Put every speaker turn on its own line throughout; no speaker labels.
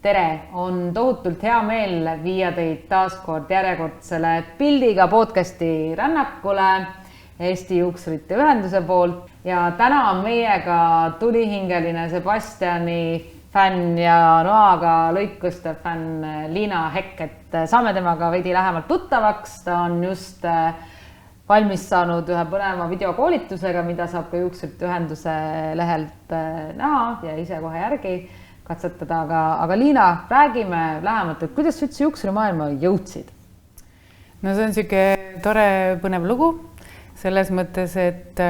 Tere, on tohutult hea meel viia teid taaskord järjekordsele pildiga podcasti rännakule Eesti Juuksurite Ühenduse poolt ja täna on meiega tulihingeline Sebastiani fänn ja noaga lõikuste fänn Liina Hekk, et saame temaga veidi lähemalt tuttavaks. Ta on just valmis saanud ühe põneva videokoolitusega, mida saab ka Juuksurite Ühenduse lehelt näha ja ise kohe järgi katsetada, aga Liina, räägime lähemalt, et kuidas sa üldse juuksurimaailma jõudsid?
No see on siuke tore põnev lugu selles mõttes, et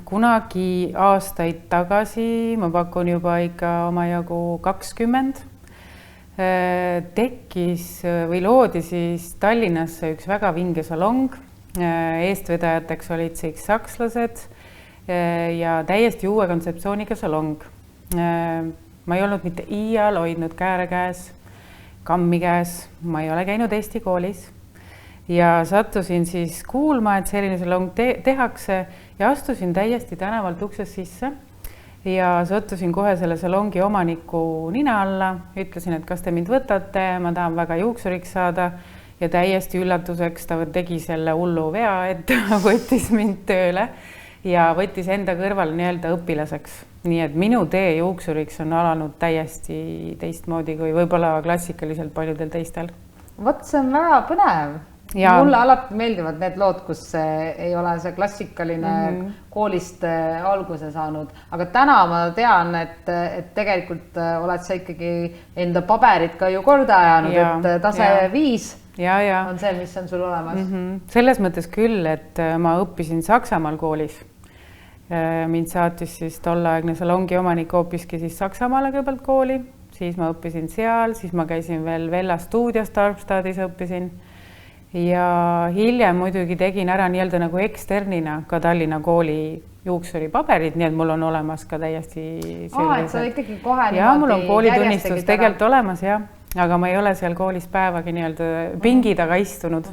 kunagi aastaid tagasi, ma pakun juba ikka omajagu 20, tekkis või loodi siis Tallinnasse üks väga vinge salong. Eestvedajateks olid siis sakslased ja täiesti uue kontseptsiooniga salong. Ma ei olnud mitte iial hoidnud kääre käes, kammi käes, ma ei ole käinud Eesti koolis ja sattusin siis kuulma, et selline salong tehakse ja astusin täiesti tänavalt uksest sisse ja sattusin kohe selle salongi omaniku nina alla, ütlesin, et kas te mind võtate, ma tahan väga juuksuriks saada ja täiesti üllatuseks ta tegi selle hullu vea, et ta võttis mind tööle ja võttis enda kõrval nii-öelda õpilaseks. Nii et minu tee juuksuriks on alanud täiesti teistmoodi kui võib-olla klassikaliselt paljudel teistel.
Vot see on väga põnev. Ja. Mulle alati meeldivad need lood, kus ei ole see klassikaline koolist alguse saanud. Aga täna ma tean, et tegelikult oled sa ikkagi enda paberid ka ju korda ajanud, et tase 5 on see, mis on sul olemas.
Selles mõttes küll, et ma õppisin Saksamaal koolis. Mind saatis siis tolleaegne salongi omanik hoopiski siis Saksamaale kõigepealt kooli, siis ma õppisin seal, siis ma käisin veel Vella stuudios Darmstadtis õppisin ja hiljem muidugi tegin ära nii-öelda nagu eksternina ka Tallinna kooli juuksuri paberid, nii et mul on olemas ka täiesti
et sa ikkagi kohe
ja mul on koolitunnistus tegelikult olemas, aga ma ei ole seal koolis päevagi nii-öelda pingi taga istunud.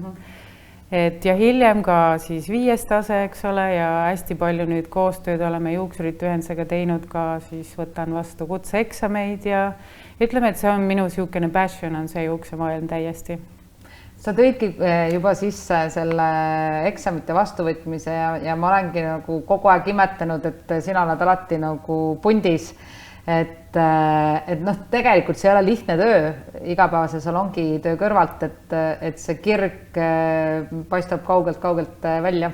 Et ja hiljem ka siis 5. tase, eks ole, ja hästi palju nüüd koostööd oleme Juuksurite Ühendusega teinud ka, siis võtan vastu kutseeksameid ja ütleme, et see on minu siukene passion on see juuksemaailm täiesti.
Sa tõidki juba sisse selle eksamite vastuvõtmise ja ma olengi nagu kogu aeg imetanud, et sina oled alati nagu pundis, et tegelikult see ei ole lihtne töö igapäevase salongi töö kõrvalt, et see kirg paistab kaugelt välja.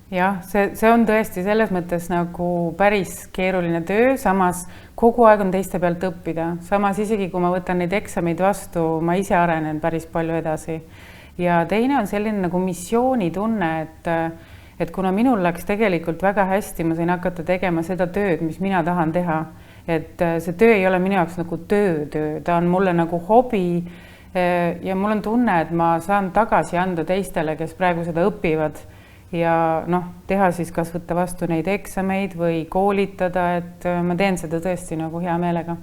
Jah, see on tõesti selles mõttes nagu päris keeruline töö, samas kogu aeg on teiste pealt õppida. Samas isegi, kui ma võtan neid eksameid vastu, ma ise arenen päris palju edasi. Ja teine on selline nagu missioonitunne, et kuna minul läks tegelikult väga hästi, ma sain hakata tegema seda tööd, mis mina tahan teha. Et see töö ei ole minu jaoks nagu töö, ta on mulle nagu hobi ja mul on tunne, et ma saan tagasi anda teistele, kes praegu seda õpivad ja teha siis kas võtta vastu neid eksameid või koolitada, et ma teen seda tõesti nagu hea meelega.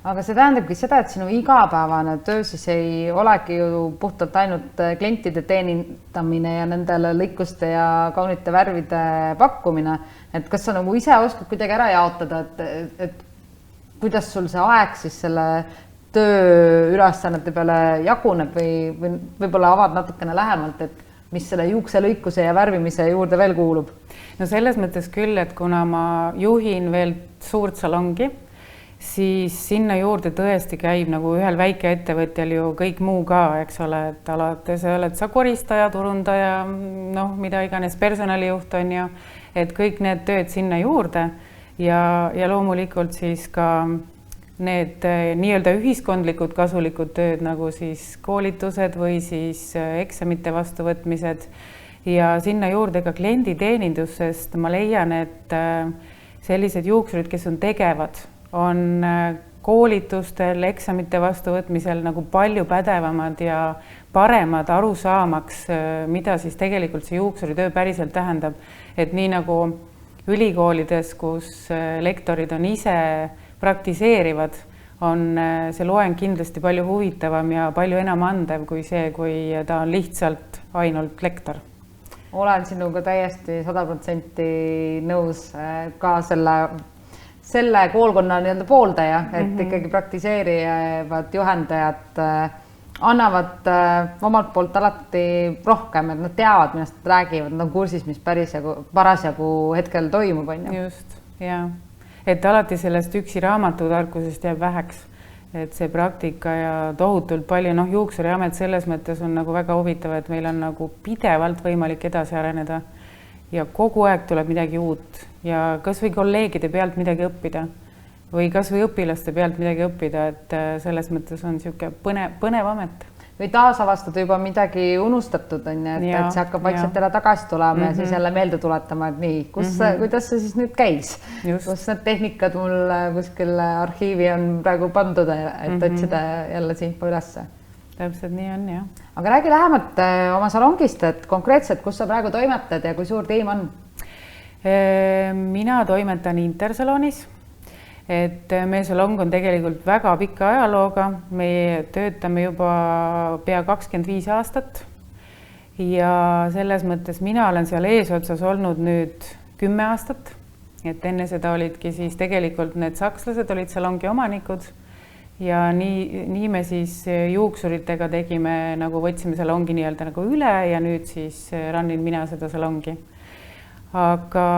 Aga see tähendabki seda, et sinu igapäevane töö siis ei olegi ju puhtalt ainult klientide teenindamine ja nendele lõikuste ja kaunite värvide pakkumine. Et kas sa nagu ise oskad kuidagi ära jaotada, et kuidas sul see aeg siis selle töö ülesannete peale jaguneb või võib-olla avad natukene lähemalt, et mis selle juukse lõikuse ja värvimise juurde veel kuulub?
No selles mõttes küll, et kuna ma juhin veel suurt salongi, siis sinna juurde tõesti käib nagu ühel väike ettevõtjal ju kõik muu ka, eks ole, et alates oled sa koristaja, turundaja, mida iganes personalijuht on ju, et kõik need tööd sinna juurde ja loomulikult siis ka need nii-öelda ühiskondlikud kasulikud tööd nagu siis koolitused või siis eksamite vastuvõtmised ja sinna juurde ka klienditeenindus, sest ma leian, et sellised juuksurid, kes on tegevad, on koolitustel, eksamite vastuvõtmisel nagu palju pädevamad ja paremad aru saamaks, mida siis tegelikult see juuksuritöö päriselt tähendab. Et nii nagu ülikoolides, kus lektorid on ise praktiseerivad, on see loeng kindlasti palju huvitavam ja palju enam andev kui see, kui ta on lihtsalt ainult lektor.
Olen sinuga täiesti 100% nõus ka selle selle koolkonna nii-öelda pooldaja, et ikkagi praktiseerivad juhendajad annavad omalt poolt alati rohkem, et nad teavad, millest nad räägivad, nad on kursis, mis parasjagu hetkel toimub, on ju.
Just, ja. Et alati sellest üksi raamatutarkusest jääb väheks, et see praktika ja tohutult palju, juuksuriamet selles mõttes on nagu väga huvitav, et meil on nagu pidevalt võimalik edasi areneda ja kogu aeg tuleb midagi uut ja kas või kolleegide pealt midagi õppida või kas või õpilaste pealt midagi õppida, et selles mõttes on niisugune põnev amet.
Või taasavastada juba midagi unustatud, on ju, et see hakkab vaikselt jälle tagasi tulema ja siis jälle meelde tuletama, et nii, kuidas see siis nüüd käis? Kus need tehnikad mul kuskil arhiivi on praegu pandud, et otsida jälle see info ülesse.
Täpselt nii on, jah.
Aga räägi lähemalt oma salongist, et konkreetselt, kus sa praegu toimetad ja kui suur tiim on?
Mina toimetan Intersalonis. Et meie salong on tegelikult väga pika ajalooga, me töötame juba pea 25 aastat ja selles mõttes mina olen seal eesotsas olnud nüüd 10 aastat, et enne seda olidki siis tegelikult need sakslased olid salongi omanikud ja nii me siis juuksuritega tegime, nagu võtsime salongi nii-öelda nagu üle ja nüüd siis rannin mina seda salongi. Aga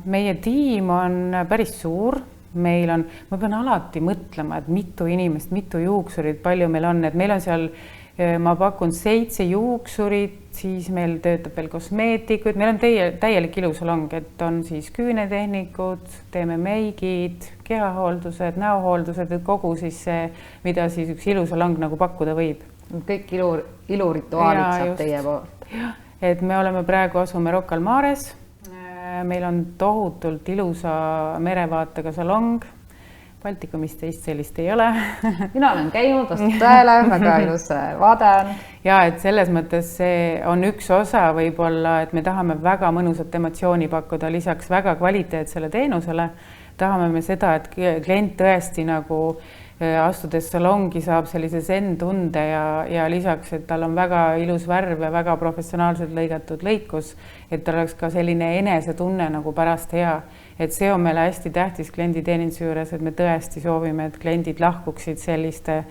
meie tiim on päris suur. Meil on, ma pean alati mõtlema, et mitu inimest, mitu juuksurit, palju meil on, et meil on seal, ma pakun 7 juuksurit, siis meil töötab veel kosmeetikud, meil on täielik ilusalong, et on siis küünetehnikud, teeme meigid, kehahooldused, näohooldused, et kogu siis see, mida siis üks ilusalong nagu pakkuda võib.
Kõik ilurituaalid saab teie poolt.
Et me oleme praegu asume Rocca al Mares. Meil on tohutult ilusa merevaatega salong. Baltikumis teist sellist ei ole.
Mina olen käinud vastab tõele, väga ilus vaade on.
Ja, et selles mõttes see on üks osa võib-olla, et me tahame väga mõnusat emotsiooni pakkuda, lisaks väga kvaliteetsele teenusele. Tahame me seda, et klient tõesti nagu astudes salongi saab sellise zen-tunde ja lisaks, et tal on väga ilus värv ja väga professionaalselt lõigatud lõikus, et tal oleks ka selline enesetunne nagu pärast hea. Et see on meile hästi tähtis klienditeeninduse juures, et me tõesti soovime, et kliendid lahkuksid selliste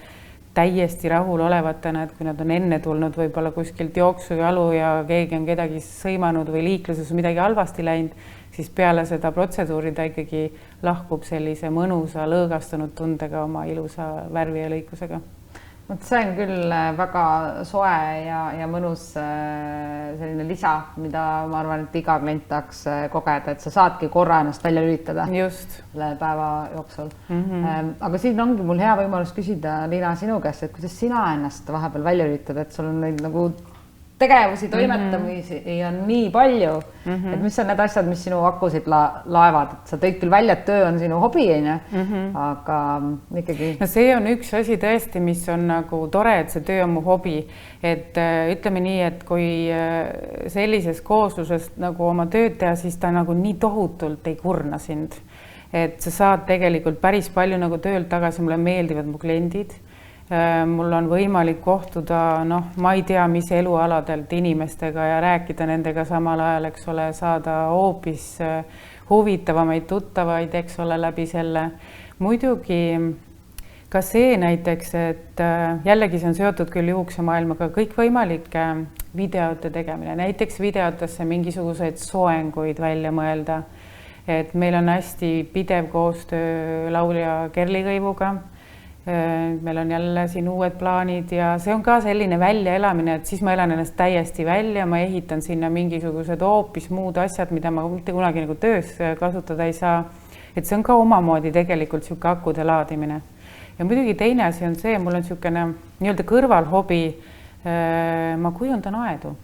täiesti rahul olevatena, et kui nad on enne tulnud võib-olla kuskilt jooksujalu ja keegi on kedagi sõimanud või liikluses midagi halvasti läinud, siis peale seda protseduuri ta ikkagi lahkub sellise mõnusa lõõgastunud tundega oma ilusa värvi ja lõikusega.
See on küll väga soe ja mõnus selline lisa, mida ma arvan, et iga klient tahaks kogeda, et sa saadki korra ennast välja lülitada selle päeva jooksul. Aga siin ongi mul hea võimalus küsida, Liina, sinu käest, et kuidas sina ennast vahepeal välja lülitada, et sul on neid nagu tegevusi, toimetamisi on nii palju, et mis on need asjad, mis sinu akusid laevad, et sa tõid küll välja, et töö on sinu hobi, aga ikkagi.
No see on üks asi tõesti, mis on nagu tore, et see töö on mu hobi, et ütleme nii, et kui sellises kooslusest nagu oma tööd teha, siis ta nagu nii tohutult ei kurna sind, et sa saad tegelikult päris palju nagu töölt tagasi, mulle meeldivad mu kliendid. Mul on võimalik kohtuda, ma ei tea, mis elualadelt inimestega ja rääkida nendega samal ajal, eks ole, saada hoopis huvitavamaid tuttavaid, eks ole, läbi selle. Muidugi ka see näiteks, et jällegi see on seotud küll juuksemaailmaga, kõik võimalike videote tegemine, näiteks videotesse mingisuguseid soenguid välja mõelda, et meil on hästi pidev koostöö laulja Kerli Kõivuga. Meil on jälle siin uued plaanid ja see on ka selline väljaelamine, et siis ma elan ennast täiesti välja, ma ehitan sinna mingisugused hoopis muud asjad, mida ma mitte kunagi nagu töös kasutada ei saa. Et see on ka omamoodi tegelikult siuke akude laadimine. Ja muidugi teine asi on see, mul on siukene nii-öelda kõrvalhobi, ma kujundan aedu.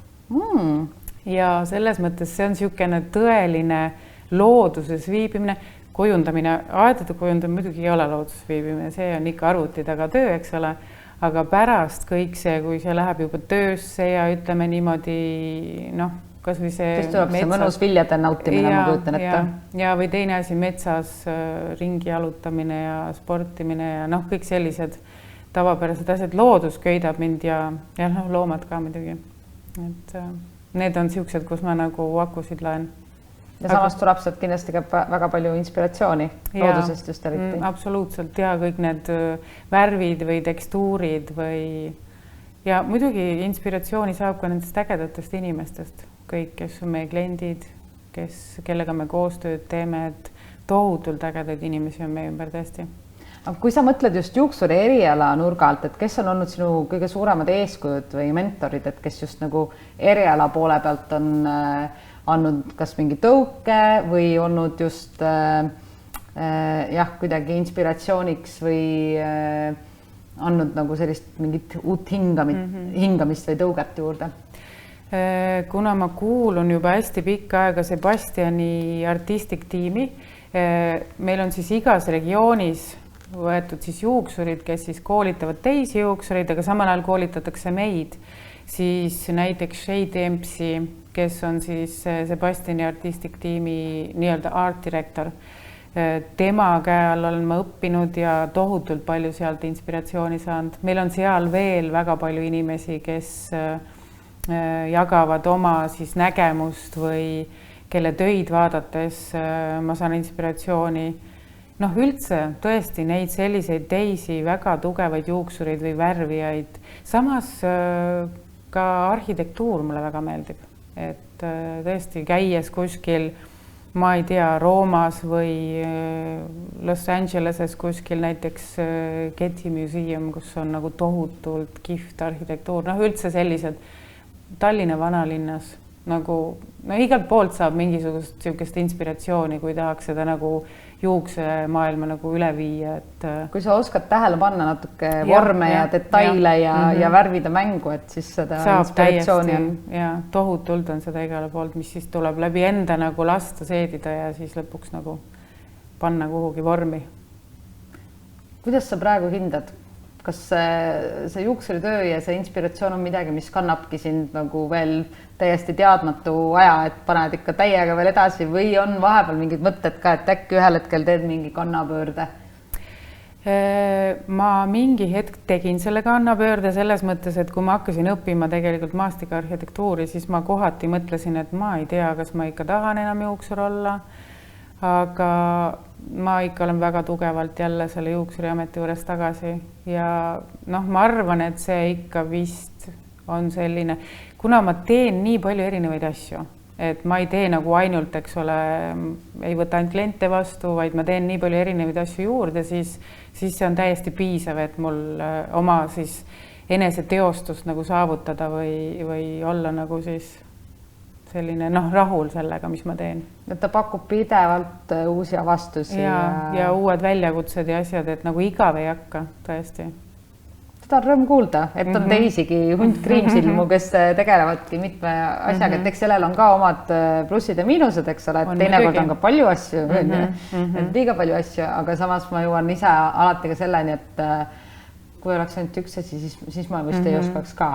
Ja selles mõttes see on siukene tõeline looduses viibimine, kujundamine, aedade kujundamine muidugi ei ole loodus viibimine, see on ikka arvuti taga töö, eks ole, aga pärast kõik see, kui see läheb juba töösse ja ütleme niimoodi, kas või see
siis tuleb see mõnus viljade nautimine, ma kujutan ette.
Ja või teine asi metsas ringi jalutamine ja sportimine ja kõik sellised tavapärased asjad, loodus köidab mind ja loomad ka muidugi. Et need on siuksed, kus ma nagu akusid laen.
ja samas tuleb sealt kindlasti ka väga palju inspiratsiooni loodusest just eriti.
Absoluutselt ja kõik need värvid või tekstuurid või ja muidugi inspiratsiooni saab ka nendest ägedatest inimestest, kõik, kes on meie kliendid, kellega me koostööd teeme, et tohutult ägedaid inimesi on meie ümber tõesti.
Aga kui sa mõtled just juuksuri eriala nurga alt, et kes on olnud sinu kõige suuremad eeskujud või mentorid, et kes just nagu eriala poole pealt on andnud kas mingi tõuke või olnud just kuidagi inspiratsiooniks või andnud nagu sellist mingit uut hingamist või tõuget juurde?
Kuna ma kuulun juba hästi pikka aega Sebastiani artistic tiimi, meil on siis igas regioonis võetud siis juuksurid, kes siis koolitavad teisi juuksurid, aga samal ajal koolitatakse meid, siis näiteks Shay Dempsey, kes on siis Sebastiani artistic tiimi nii-öelda art director. Tema käe all olen ma õppinud ja tohutult palju sealt inspiratsiooni saanud. Meil on seal veel väga palju inimesi, kes jagavad oma siis nägemust või kelle töid vaadates ma saan inspiratsiooni. Noh, üldse tõesti neid selliseid teisi väga tugevaid juuksureid või värvijaid. Samas ka arhitektuur mulle väga meeldib, et tõesti käies kuskil, ma ei tea, Roomas või Los Angeleses kuskil näiteks Getty Museum, kus on nagu tohutult kihvt arhitektuur, noh üldse sellised Tallinna vanalinnas nagu, no igalt poolt saab mingisugust sihukest inspiratsiooni, kui tahaks seda nagu juukse maailma nagu üle viia, et
kui sa oskad tähele panna natuke vorme ja detaile ja värvida mängu, et siis seda
saab
inspiratsiooni on.
Ja tohutult on seda igale poolt, mis siis tuleb läbi enda nagu lasta seedida ja siis lõpuks nagu panna kuhugi vormi. Kuidas
sa praegu hindad? Kas see juuksuritöö ja see inspiratsioon on midagi, mis kannabki sind nagu veel täiesti teadmatu aja, et paned ikka täiega veel edasi või on vahepeal mingid mõtted ka, et äkki ühel hetkel teed mingi kannapöörde?
Ma mingi hetk tegin selle kannapöörde selles mõttes, et kui ma hakkasin õppima tegelikult maastikuarhitektuuri, siis ma kohati mõtlesin, et ma ei tea, kas ma ikka tahan enam juuksur olla, aga ma ikka olen väga tugevalt jälle selle juuksuriameti juures tagasi ja noh, ma arvan, et see ikka vist on selline, kuna ma teen nii palju erinevaid asju, et ma ei tee nagu ainult, eks ole, ei võta ainult kliente vastu, vaid ma teen nii palju erinevaid asju juurde, siis see on täiesti piisav, et mul oma siis eneseteostust nagu saavutada või olla nagu siis selline rahul sellega, mis ma teen.
Ta pakub pidevalt uusi avastusi.
Ja uued väljakutsed ja asjad, et nagu igav ei hakka, tõesti.
Seda on rõõm kuulda, et on teisigi hunt kriimsilmu, kes tegelevadki mitme asjaga, et eks sellel on ka omad plussid ja miinused, eks ole, et teinekord on ka palju asju, et liiga palju asju, aga samas ma jõuan ise alati ka selleni, et kui oleks ainult üks asi, siis ma vist ei oskaks ka.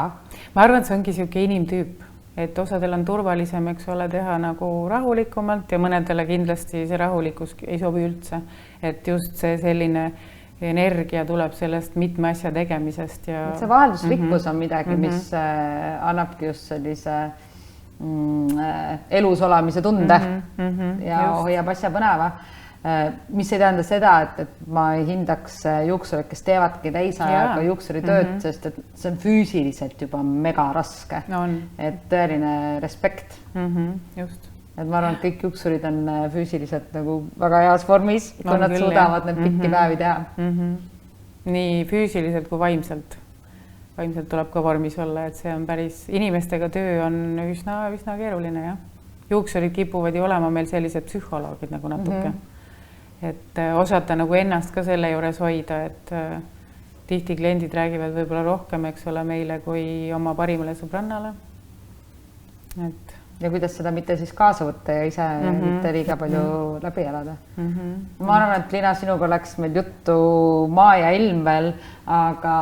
Ma arvan, et see ongi siuke inimtüüp. Et osadel on turvalisem, eks ole, teha nagu rahulikumalt ja mõnedele kindlasti see rahulikus ei sobi üldse. Et just see selline energia tuleb sellest mitme asja tegemisest. Ja
see vaheldusrikkus on midagi, mis annabki just sellise elus olemise tunde ja hoiab asja põneva. Mis ei tähenda seda, et ma ei hindaks juuksurid, kes teevadki täisajaga juuksuritööd, sest et see on füüsiliselt juba mega raske. Et tõeline respekt.
Just.
Et ma arvan, et kõik juuksurid on füüsiliselt nagu väga heas vormis, kui nad suudavad need pikki päevi teha.
Nii füüsiliselt kui vaimselt. Vaimselt tuleb ka vormis olla, et see on päris, inimestega töö on üsna keeruline. Ja? Juuksurid kipuvad ju olema meil sellised psühholoogid nagu natuke. Et osata nagu ennast ka selle juures hoida, et tihti kliendid räägivad võib-olla rohkem, eks ole, meile kui oma parimale sõbrannale.
Ja kuidas seda mitte siis kaasa võtta ja ise mitte liiga palju läbi elada. Ma arvan, et Liina, sinuga läks meil juttu maa ja ilm veel, aga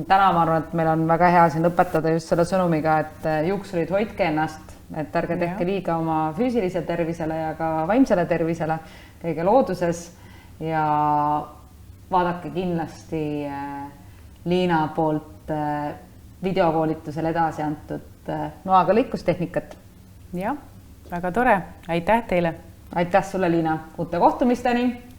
täna ma arvan, et meil on väga hea siin õpetada just selle sõnumiga, et juuksurid hoidke ennast, et ärge tehke liiga oma füüsilisele tervisele ja ka vaimsele tervisele, kõige looduses ja vaadake kindlasti Liina poolt videokoolitusel edasi antud noaga lõikustehnikat.
Ja, väga tore, aitäh teile!
aitäh sulle, Liina, uute kohtumisteni!